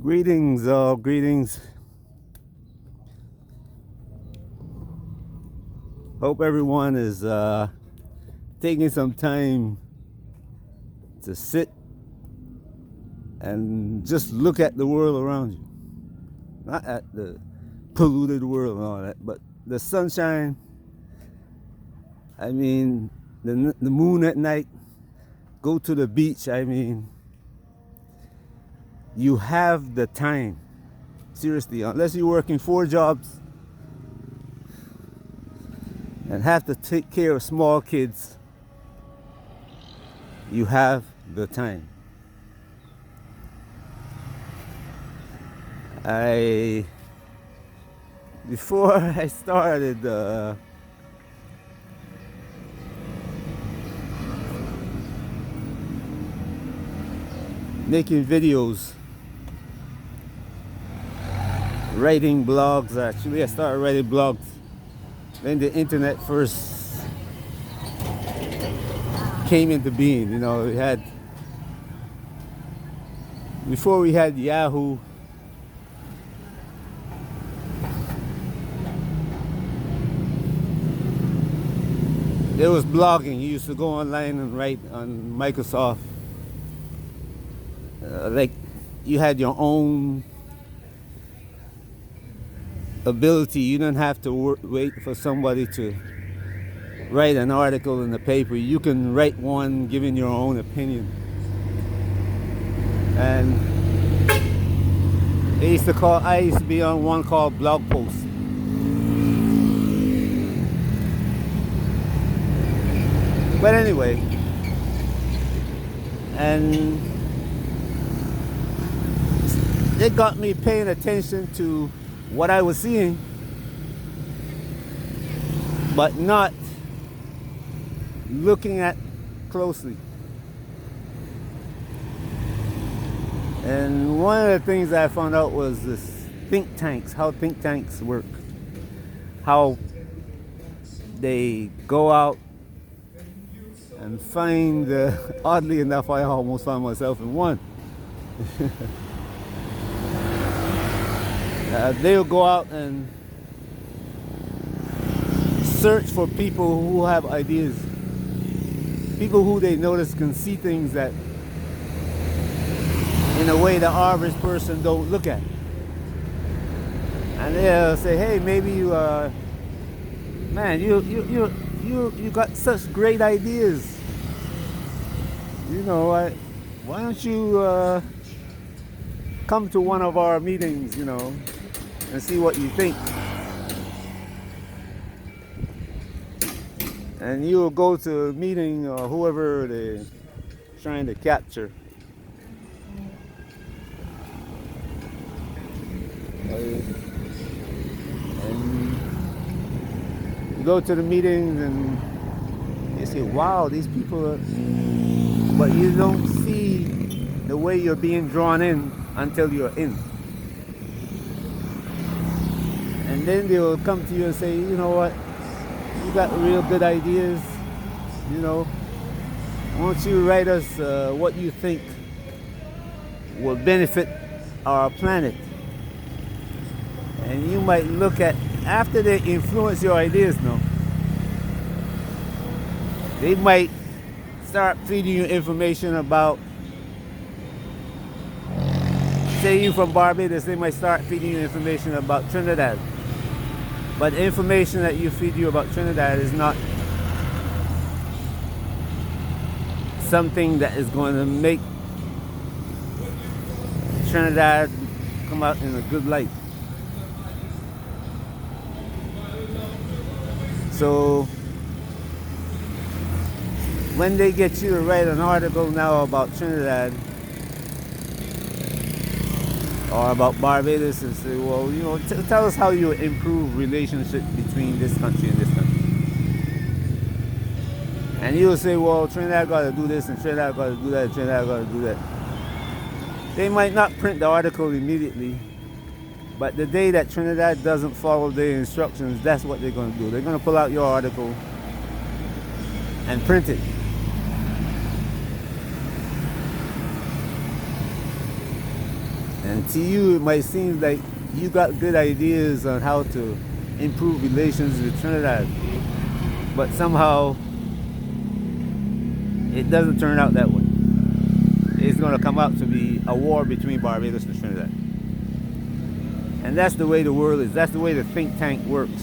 Greetings, all greetings. Hope everyone is taking some time to sit and just look at the world around you. Not at the polluted world and all that, but the sunshine. I mean, the moon at night. Go to the beach. I mean, you have the time. Seriously, unless you're working 4 jobs and have to take care of small kids, you have the time. Before I started making videos, writing blogs. Actually, I started writing blogs when the internet first came into being. You know, before we had Yahoo, there was blogging. You used to go online and write on Microsoft. Like you had your own ability. You didn't have to wait for somebody to write an article in the paper. You can write one giving your own opinion. And I used to be on one called Blog Post. But anyway, and it got me paying attention to what I was seeing, but not looking at closely. And one of the things I found out was this think tanks, how think tanks work, how they go out and find, oddly enough, I almost found myself in one. They'll go out and search for people who have ideas, people who they notice can see things that in a way the average person don't look at. And they'll say, hey, maybe you got such great ideas. You know, why don't you come to one of our meetings, you know, and see what you think. And you'll go to a meeting or whoever they're trying to capture. And you go to the meetings and you say, wow, these people are... But you don't see the way you're being drawn in until you're in. And then they will come to you and say, you know what, you got real good ideas, you know, why don't you write us what you think will benefit our planet. And you might look at, after they influence your ideas now, they might start feeding you information about, say you from Barbados, they might start feeding you information about Trinidad. But the information that you feed you about Trinidad is not something that is going to make Trinidad come out in a good light. So when they get you to write an article now about Trinidad or about Barbados and say, well, you know, tell us how you improve relationship between this country and this country. And you'll say, well, Trinidad got to do this and Trinidad got to do that and Trinidad got to do that. They might not print the article immediately, but the day that Trinidad doesn't follow their instructions, that's what they're going to do. They're going to pull out your article and print it. And to you, it might seem like you got good ideas on how to improve relations with Trinidad, but somehow it doesn't turn out that way. It's going to come out to be a war between Barbados and Trinidad. And that's the way the world is. That's the way the think tank works.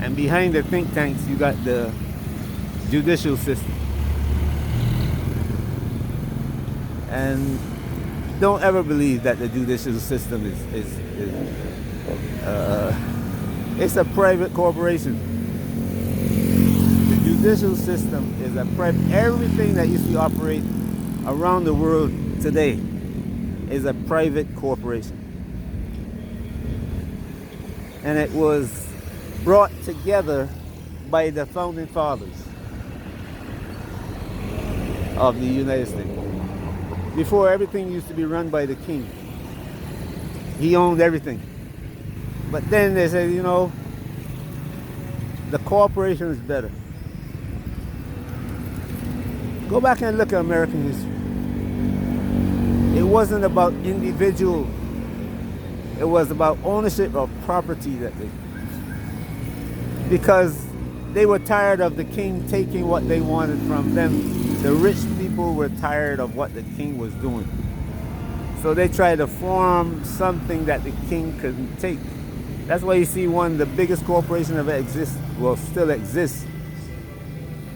And behind the think tanks, you got the judicial system. And don't ever believe that the judicial system is it's a private corporation. The judicial system is a private. Everything that you see operate around the world today is a private corporation. And it was brought together by the founding fathers of the United States. Before, everything used to be run by the king. He owned everything. But then they said, you know, the corporation is better. Go back and look at American history. It wasn't about individual. It was about ownership of property because they were tired of the king taking what they wanted from them. The rich people were tired of what the king was doing. So they tried to form something that the king couldn't take. That's why you see one of the biggest corporations ever still exists,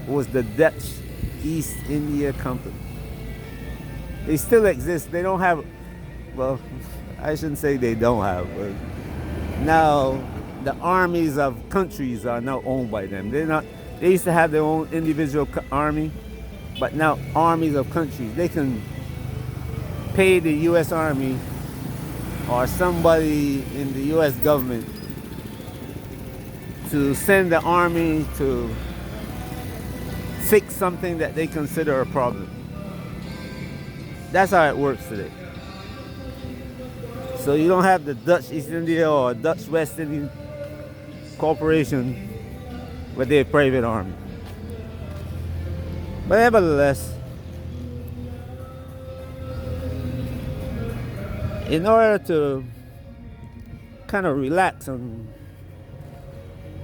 was the Dutch East India Company. They still exist. They don't have, well, I shouldn't say they don't have, but now the armies of countries are now owned by them. They used to have their own individual army, but now armies of countries. They can pay the U.S. Army or somebody in the U.S. government to send the army to fix something that they consider a problem. That's how it works today. So you don't have the Dutch East India or Dutch West Indian Corporation with their private army. But nevertheless, in order to kind of relax, and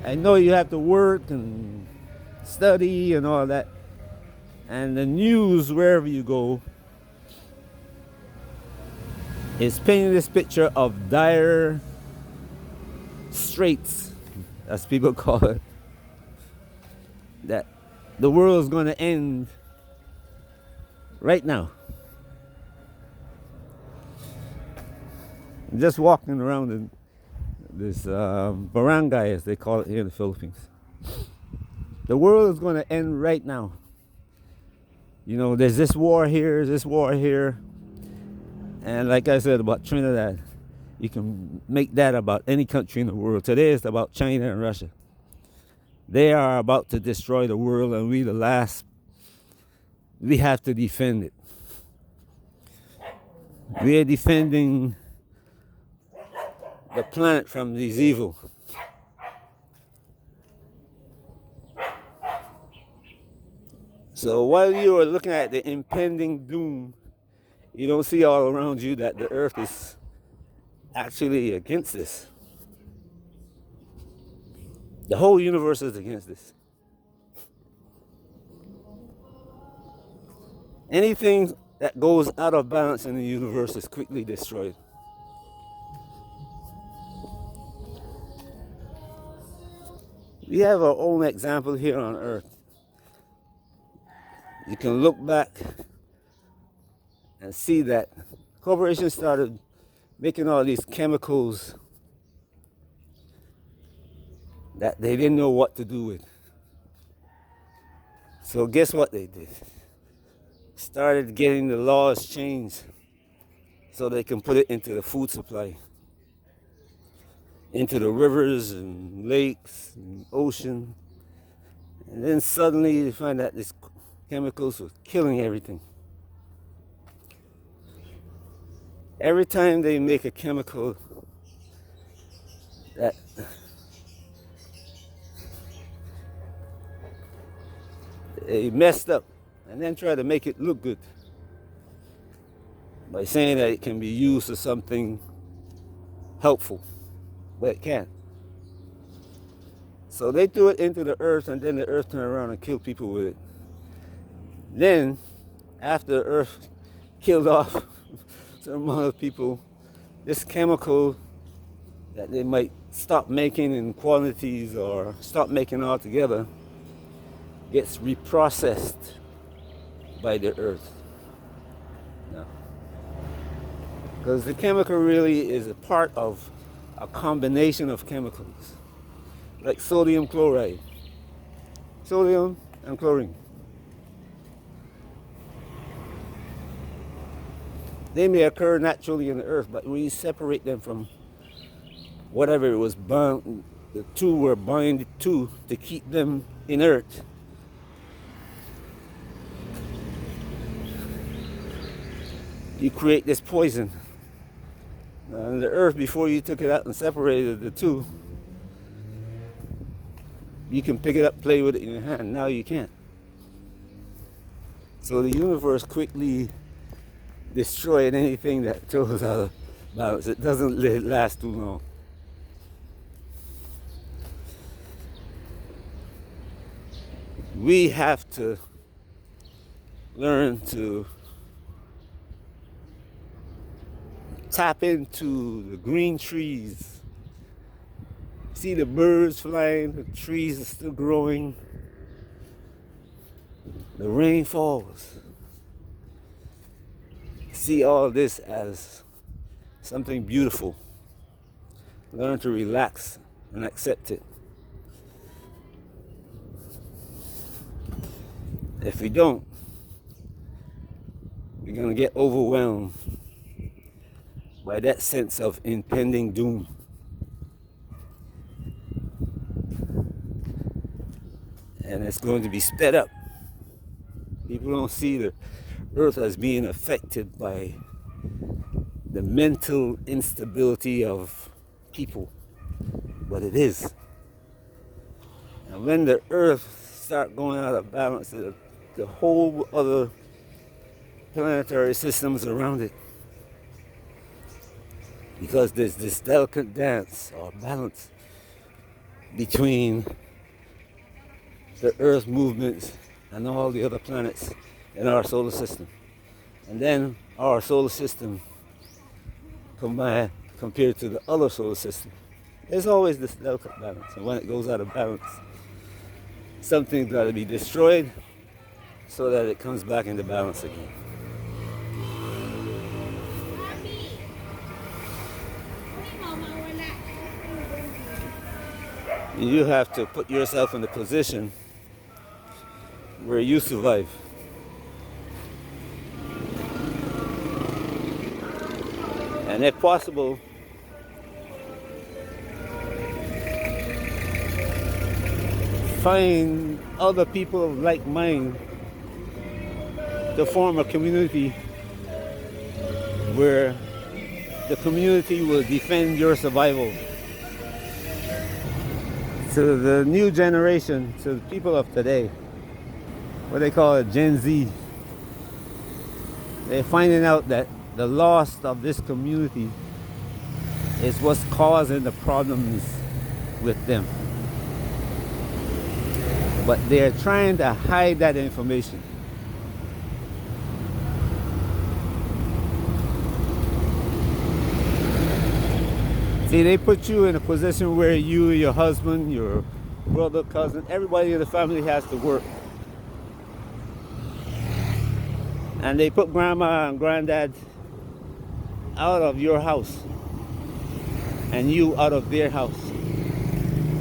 I know you have to work and study and all that, and the news wherever you go is painting this picture of dire straits, as people call it, that the world is going to end right now. I'm just walking around in this barangay, as they call it here in the Philippines. The world is going to end right now. You know, there's this war here, this war here. And like I said about Trinidad, you can make that about any country in the world. Today it's about China and Russia. They are about to destroy the world, and we the last. We have to defend it. We are defending the planet from these evil. So while you are looking at the impending doom, you don't see all around you that the earth is actually against this. The whole universe is against this. Anything that goes out of balance in the universe is quickly destroyed. We have our own example here on earth. You can look back and see that corporations started making all these chemicals that they didn't know what to do with. So guess what they did? Started getting the laws changed so they can put it into the food supply, into the rivers and lakes and ocean. And then suddenly you find that these chemicals were killing everything. Every time they make a chemical that they messed up and then try to make it look good, by saying that it can be used for something helpful, but it can't. So they threw it into the earth, and then the earth turned around and killed people with it. Then, after the earth killed off a certain amount of people, this chemical that they might stop making in quantities or stop making altogether gets reprocessed by the earth. No. Because the chemical really is a part of a combination of chemicals, like sodium chloride, sodium and chlorine. They may occur naturally in the earth, but when you separate them from whatever it was bound, the two were bound to keep them inert, you create this poison. And the earth, before you took it out and separated the two, you can pick it up, play with it in your hand. Now you can't. So the universe quickly destroyed anything that throws out of balance. It doesn't last too long. We have to learn to tap into the green trees. See the birds flying, the trees are still growing, the rain falls. See all this as something beautiful. Learn to relax and accept it. If we don't, we're going to get overwhelmed by that sense of impending doom. And it's going to be sped up. People don't see the earth as being affected by the mental instability of people, but it is. And when the earth starts going out of balance, the whole other planetary systems around it, because there's this delicate dance or balance between the Earth movements and all the other planets in our solar system. And then our solar system compared to the other solar system. There's always this delicate balance. And when it goes out of balance, something's got to be destroyed so that it comes back into balance again. You have to put yourself in a position where you survive. And if possible, find other people of like mind to form a community where the community will defend your survival. To the new generation, to the people of today, what they call it, Gen Z, they're finding out that the loss of this community is what's causing the problems with them. But they're trying to hide that information. See, they put you in a position where you, your husband, your brother, cousin, everybody in the family has to work. And they put grandma and granddad out of your house and you out of their house,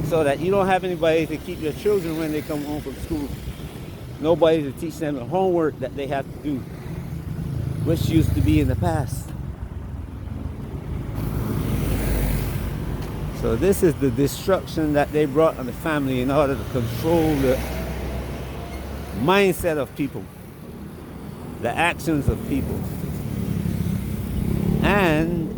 so that you don't have anybody to keep your children when they come home from school. Nobody to teach them the homework that they have to do, which used to be in the past. So this is the destruction that they brought on the family in order to control the mindset of people, the actions of people, and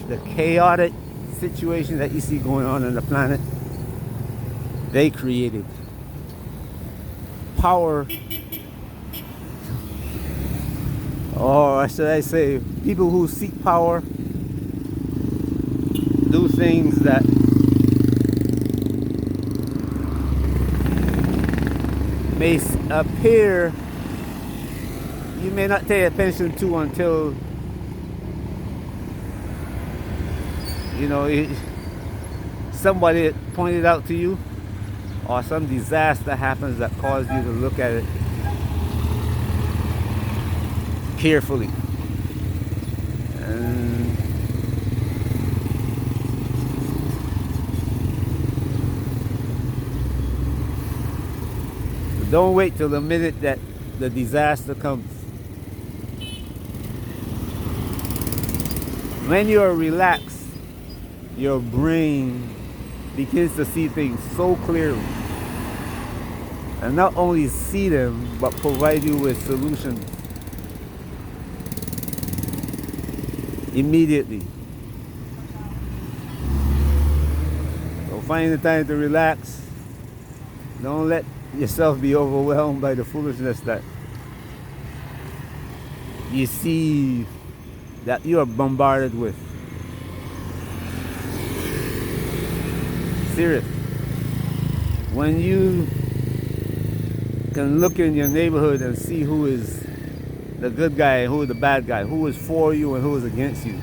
the chaotic situation that you see going on in the planet. They created power or should I say, people who seek power do things that may appear you may not pay attention to until somebody pointed out to you, or some disaster happens that causes you to look at it carefully. And don't wait till the minute that the disaster comes. When you're relaxed, your brain begins to see things so clearly. And not only see them, but provide you with solutions immediately. So find the time to relax. Don't let yourself be overwhelmed by the foolishness that you see, that you are bombarded with. Serious. When you can look in your neighborhood and see who is the good guy and who is the bad guy, who is for you and who is against you.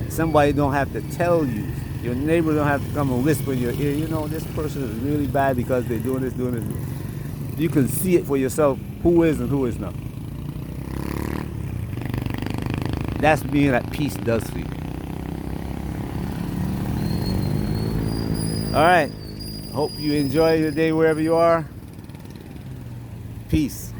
Somebody don't have to tell you. Your neighbor don't have to come and whisper in your ear, this person is really bad because they're doing this. You can see it for yourself, who is and who is not. That's being at peace does for you. All right. Hope you enjoy your day wherever you are. Peace.